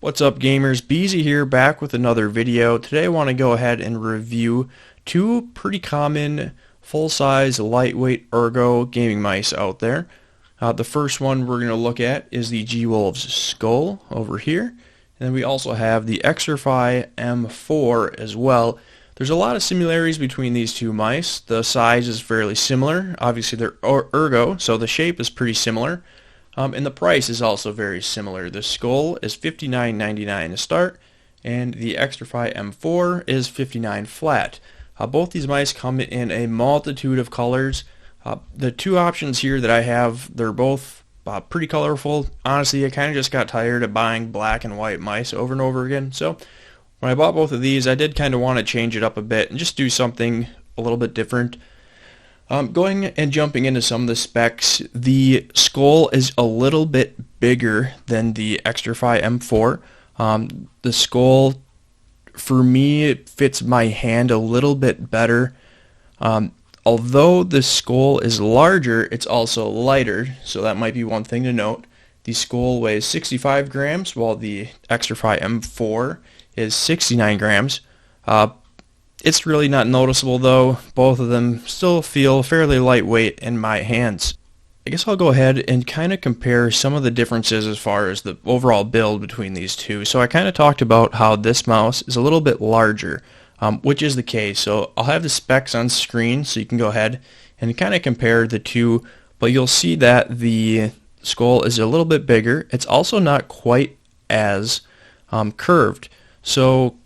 What's up, gamers? Beezy here, back with another video. Today I want to go ahead and review two pretty common full-size lightweight ergo gaming mice out there. The first one we're going to look at is the G-Wolves Skoll over here, and then we also have the Xtrfy M4 as well. There's a lot of similarities between these two mice. The size is fairly similar. Obviously they're ergo, so the shape is pretty similar. And the price is also very similar. The Skoll is $59.99 to start, and the Xtrfy M4 is $59 flat. Both these mice come in a multitude of colors. The two options here that I have, they're both pretty colorful. Honestly, I kind of just got tired of buying black and white mice over and over again. So when I bought both of these, I did kind of want to change it up a bit and just do something a little bit different. Going and jumping into some of the specs, the Skoll is a little bit bigger than the Xtrfy M4. The Skoll, for me, it fits my hand a little bit better. Although the Skoll is larger, it's also lighter, so that might be one thing to note. The Skoll weighs 65 grams, while the Xtrfy M4 is 69 grams. It's really not noticeable though. Both of them still feel fairly lightweight in my hands. I guess I'll go ahead and kind of compare some of the differences as far as the overall build between these two. So I kind of talked about how this mouse is a little bit larger, which is the case. So I'll have the specs on screen so you can go ahead and kind of compare the two, but you'll see that the Skoll is a little bit bigger. It's also not quite as curved. So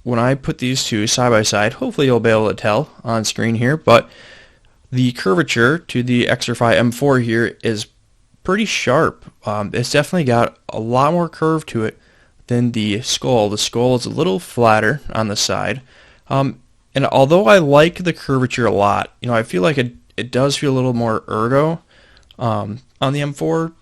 when I put these two side by side, hopefully you'll be able to tell on screen here, but the curvature to the Xtrfy M4 here is pretty sharp. It's definitely got a lot more curve to it than the Skoll. The Skoll is a little flatter on the side. And although I like the curvature a lot, I feel like it does feel a little more ergo on the M4.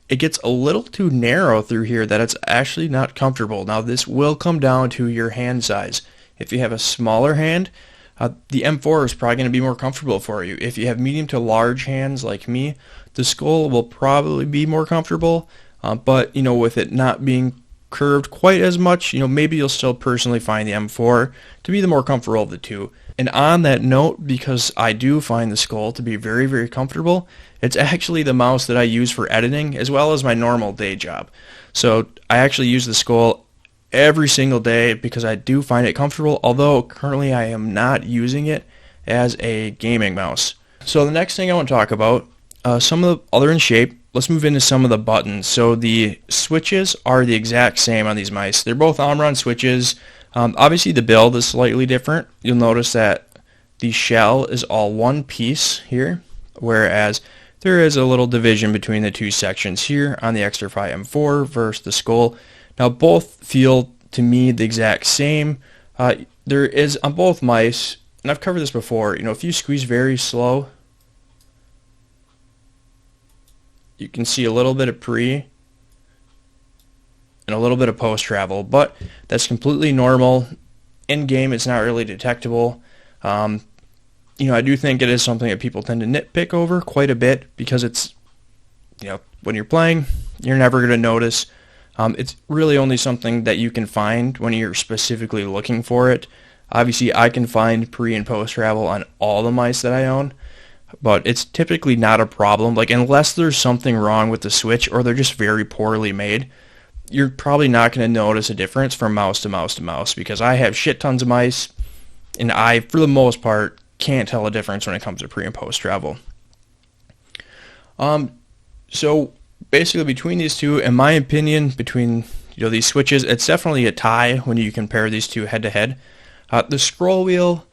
It gets a little too narrow through here that it's actually not comfortable. Now this will come down to your hand size. If you have a smaller hand, the M4 is probably going to be more comfortable for you. If you have medium to large hands like me, the Skoll will probably be more comfortable. But with it not being curved quite as much, maybe you'll still personally find the M4 to be the more comfortable of the two. And on that note, because I do find the Skoll to be very, very comfortable, it's actually the mouse that I use for editing as well as my normal day job. So I actually use the Skoll every single day because I do find it comfortable, although currently I am not using it as a gaming mouse. So the next thing I want to talk about, some of the other in shape. Let's move into some of the buttons. So the switches are the exact same on these mice. They're both Omron switches. Obviously the build is slightly different. You'll notice that the shell is all one piece here, whereas there is a little division between the two sections here on the Xtrfy M4 versus the Skoll. Now both feel to me the exact same. There is on both mice, and I've covered this before, if you squeeze very slow, you can see a little bit of pre and a little bit of post travel, but that's completely normal. In game, it's not really detectable. I do think it is something that people tend to nitpick over quite a bit because it's, when you're playing, you're never going to notice. It's really only something that you can find when you're specifically looking for it. Obviously, I can find pre and post travel on all the mice that I own, but it's typically not a problem. Like, unless there's something wrong with the switch or they're just very poorly made, you're probably not going to notice a difference from mouse to mouse to mouse, because I have shit tons of mice and I, for the most part, can't tell a difference when it comes to pre and post travel. So basically between these two, in my opinion, between these switches, it's definitely a tie when you compare these two head to head. The scroll wheel,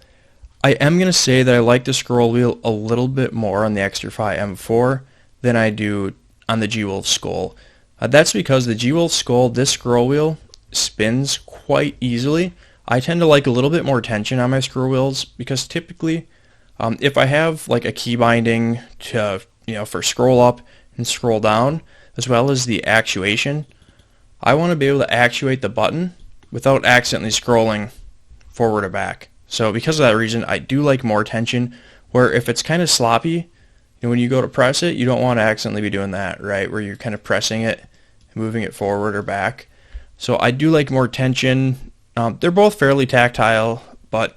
I am going to say that I like the scroll wheel a little bit more on the Xtrfy M4 than I do on the G-Wolves Skoll. That's because the G-Wolves Skoll, this scroll wheel spins quite easily. I tend to like a little bit more tension on my scroll wheels because typically if I have like a key binding to, for scroll up and scroll down, as well as the actuation, I want to be able to actuate the button without accidentally scrolling forward or back. So because of that reason, I do like more tension, where if it's kind of sloppy, when you go to press it, you don't want to accidentally be doing that, right? Where you're kind of pressing it moving it forward or back. So I do like more tension. They're both fairly tactile, but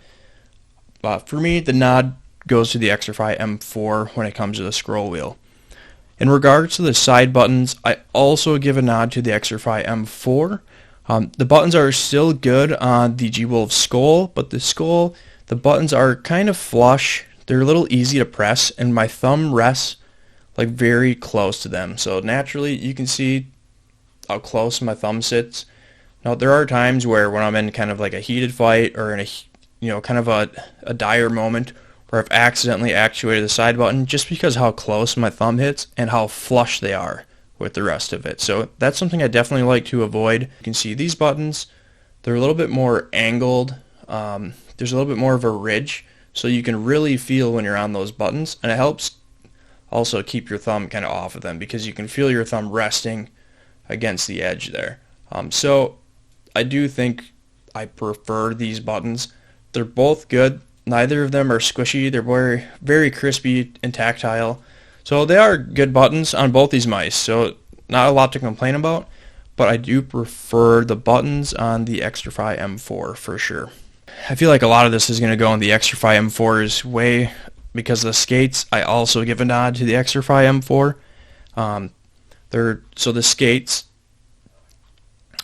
for me, the nod goes to the Xtrfy M4 when it comes to the scroll wheel. In regards to the side buttons, I also give a nod to the Xtrfy M4. The buttons are still good on the G-Wolves Skoll, but the buttons are kind of flush. They're a little easy to press, and my thumb rests like very close to them. So naturally, you can see how close my thumb sits. Now, there are times where when I'm in kind of like a heated fight or in a kind of a dire moment where I've accidentally actuated the side button just because how close my thumb hits and how flush they are with the rest of it. So that's something I definitely like to avoid. You can see these buttons, they're a little bit more angled. There's a little bit more of a ridge, so you can really feel when you're on those buttons, and it helps also keep your thumb kind of off of them because you can feel your thumb resting against the edge there. So I do think I prefer these buttons. They're both good. Neither of them are squishy. They're very, very crispy and tactile. So they are good buttons on both these mice. So not a lot to complain about, but I do prefer the buttons on the Xtrfy M4 for sure. I feel like a lot of this is going to go in the Xtrfy M4's way because of the skates. I also give a nod to the Xtrfy M4. So the skates,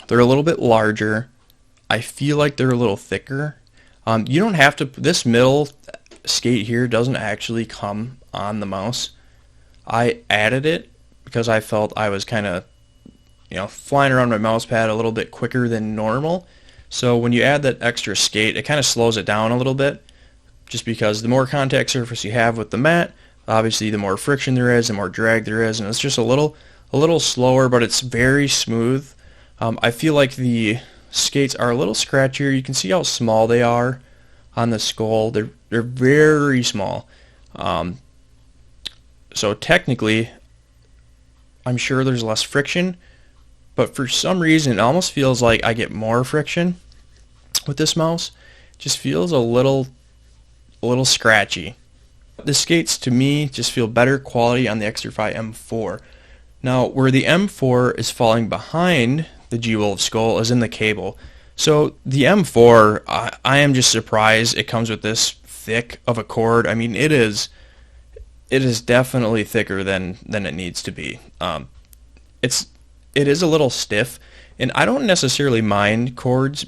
they're a little bit larger. I feel like they're a little thicker. You don't have to, this middle skate here doesn't actually come on the mouse. I added it because I felt I was kind of, flying around my mouse pad a little bit quicker than normal. So when you add that extra skate, it kind of slows it down a little bit, just because the more contact surface you have with the mat, obviously the more friction there is, the more drag there is, and it's just a little slower, but it's very smooth. I feel like the skates are a little scratchier. You can see how small they are on the Skoll. They're very small. So technically, I'm sure there's less friction, but for some reason, it almost feels like I get more friction with this mouse. It just feels a little scratchy. The skates, to me, just feel better quality on the Xtrfy M4. Now, where the M4 is falling behind the G-Wolves Skoll is in the cable. So the M4, I am just surprised it comes with this thick of a cord. I mean, it is definitely thicker than it needs to be. It is a little stiff, and I don't necessarily mind cords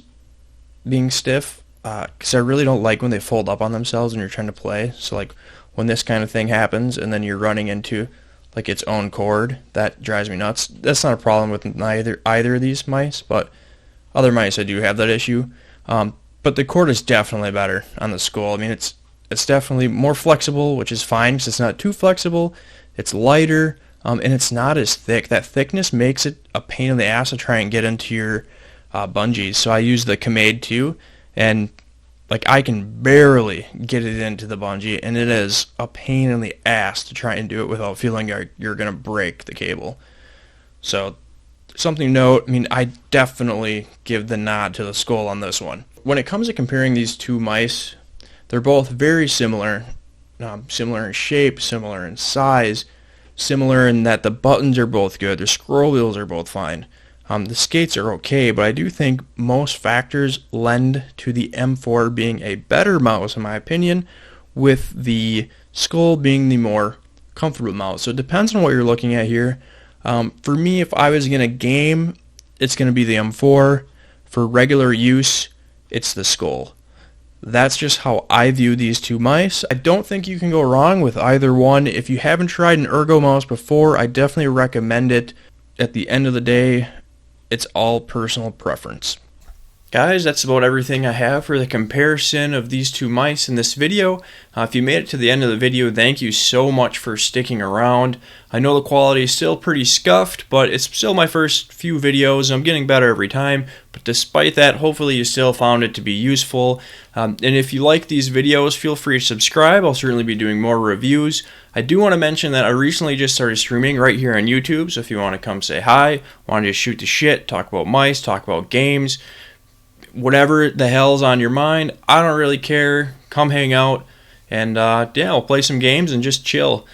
being stiff because I really don't like when they fold up on themselves when you're trying to play. So like when this kind of thing happens and then you're running into like its own cord, that drives me nuts. That's not a problem with either of these mice, but other mice I do have that issue. But the cord is definitely better on the Skoll. I mean, it's definitely more flexible, which is fine because it's not too flexible. It's lighter, and it's not as thick. That thickness makes it a pain in the ass to try and get into your bungees. So I use the Kamade 2, and like I can barely get it into the bungee, and it is a pain in the ass to try and do it without feeling like you're going to break the cable. So something to note, I mean, I definitely give the nod to the Skoll on this one. When it comes to comparing these two mice, they're both very similar. Similar in shape, similar in size, similar in that the buttons are both good, the scroll wheels are both fine. The skates are okay, but I do think most factors lend to the M4 being a better mouse in my opinion, with the Skoll being the more comfortable mouse. So it depends on what you're looking at here. For me, if I was going to game, it's going to be the M4. For regular use, it's the Skoll. That's just how I view these two mice. I don't think you can go wrong with either one. If you haven't tried an ergo mouse before, I definitely recommend it. At the end of the day, it's all personal preference. Guys, that's about everything I have for the comparison of these two mice in this video. If you made it to the end of the video, thank you so much for sticking around. I know the quality is still pretty scuffed, but it's still my first few videos. I'm getting better every time, but despite that, hopefully you still found it to be useful. And if you like these videos, feel free to subscribe. I'll certainly be doing more reviews. I do want to mention that I recently just started streaming right here on YouTube, so if you want to come say hi, want to just shoot the shit, talk about mice, talk about games, whatever the hell's on your mind, I don't really care. Come hang out, and yeah, we'll play some games and just chill.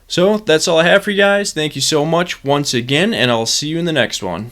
So that's all I have for you guys. Thank you so much once again, and I'll see you in the next one.